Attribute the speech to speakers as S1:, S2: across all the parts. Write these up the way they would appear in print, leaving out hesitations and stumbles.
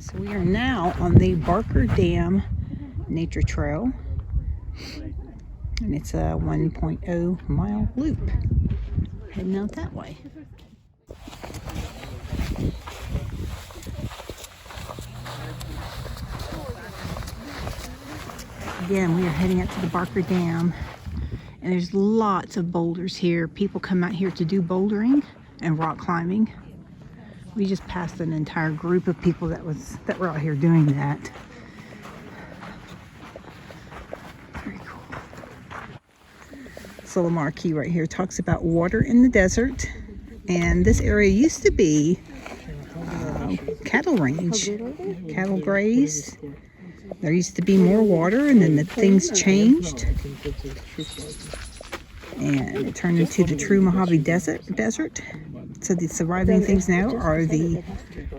S1: So we are now on the Barker Dam Nature Trail, and it's a 1.0 mile loop heading out that way. Again, we are heading out to the Barker Dam, and there's lots of boulders here. People come out here to do bouldering and rock climbing. We just passed an entire group of people that were out here doing that. Very cool. So the marquee right here talks about water in the desert, and this area used to be cattle range. Cattle grazed. There used to be more water, and then the things changed, and it turned into the true Mojave Desert. So the surviving things now are the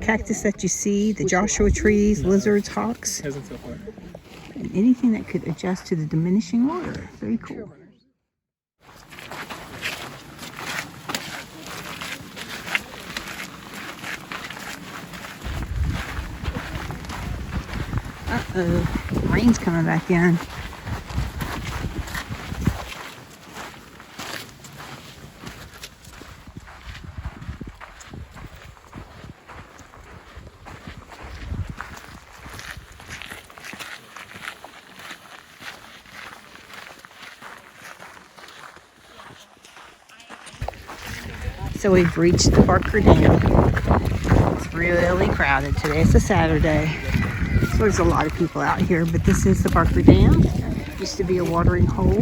S1: cactus that you see, the Joshua trees, lizards, hawks, and anything that could adjust to the diminishing water. Very cool. Uh-oh, rain's coming back in. So we've reached the Barker Dam. It's really crowded today. It's a Saturday. So there's a lot of people out here, but this is the Barker Dam. It used to be a watering hole.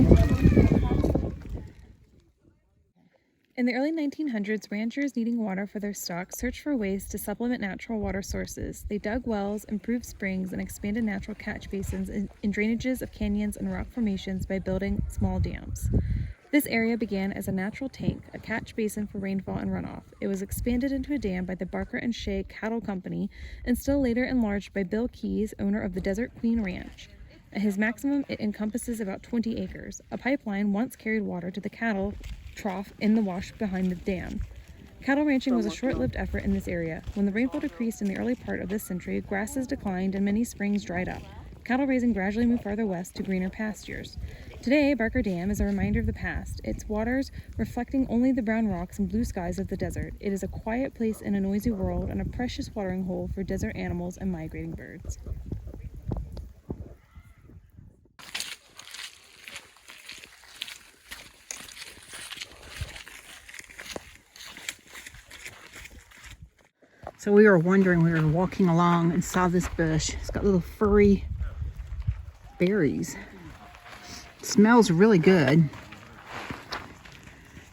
S2: In the early 1900s, ranchers needing water for their stock searched for ways to supplement natural water sources. They dug wells, improved springs, and expanded natural catch basins in drainages of canyons and rock formations by building small dams. This area began as a natural tank, a catch basin for rainfall and runoff. It was expanded into a dam by the Barker and Shea Cattle Company, and still later enlarged by Bill Keyes, owner of the Desert Queen Ranch. At his maximum, it encompasses about 20 acres. A pipeline once carried water to the cattle trough in the wash behind the dam. Cattle ranching was a short-lived effort in this area. When the rainfall decreased in the early part of this century, grasses declined and many springs dried up. Cattle raising gradually moved farther west to greener pastures. Today, Barker Dam is a reminder of the past, its waters reflecting only the brown rocks and blue skies of the desert. It is a quiet place in a noisy world and a precious watering hole for desert animals and migrating birds.
S1: So we were wondering, we were walking along and saw this bush. It's got little furry berries. It smells really good.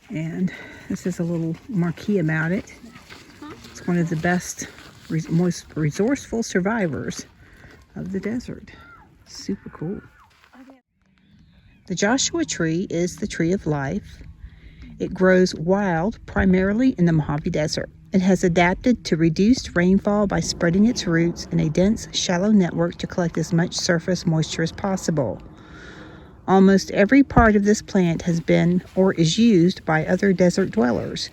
S1: And this is a little marquee about it. It's one of the best, most resourceful survivors of the desert. Super cool. The Joshua tree is the tree of life. It grows wild, primarily in the Mojave Desert. It has adapted to reduced rainfall by spreading its roots in a dense, shallow network to collect as much surface moisture as possible. Almost every part of this plant has been or is used by other desert dwellers.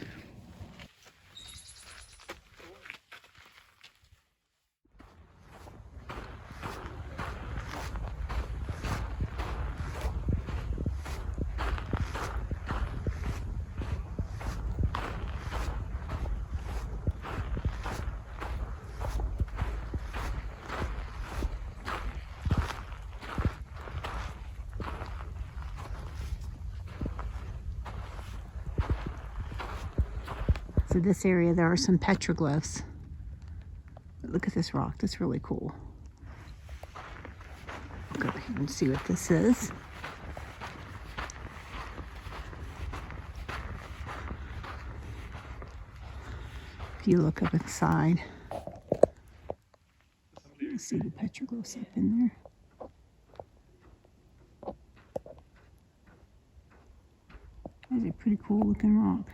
S1: So this area, there are some petroglyphs. Look at this rock, that's really cool. I'll go up here and see what this is. If you look up inside, you see the petroglyphs up in there. That's a pretty cool looking rock.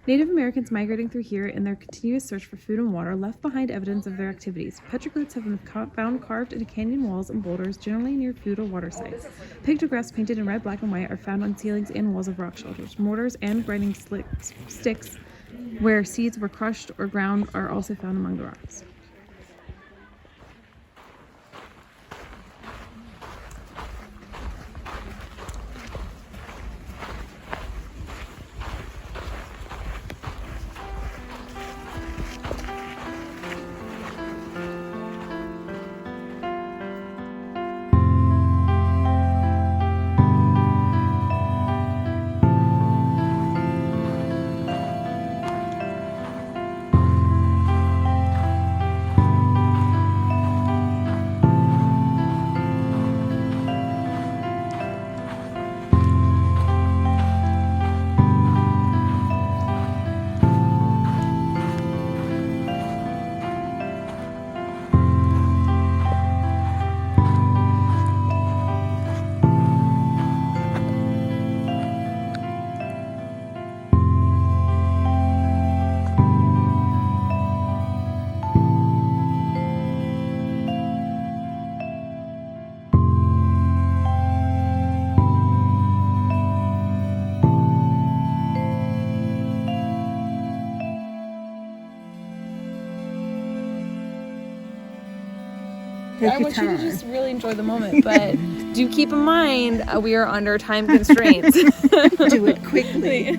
S2: Native Americans migrating through here in their continuous search for food and water left behind evidence of their activities. Petroglyphs have been found carved into canyon walls and boulders, generally near food or water sites. Pictographs painted in red, black, and white are found on ceilings and walls of rock shelters. Mortars and grinding sticks where seeds were crushed or ground are also found among the rocks. I want you to just really enjoy the moment, but do keep in mind we are under time constraints.
S1: Do it quickly.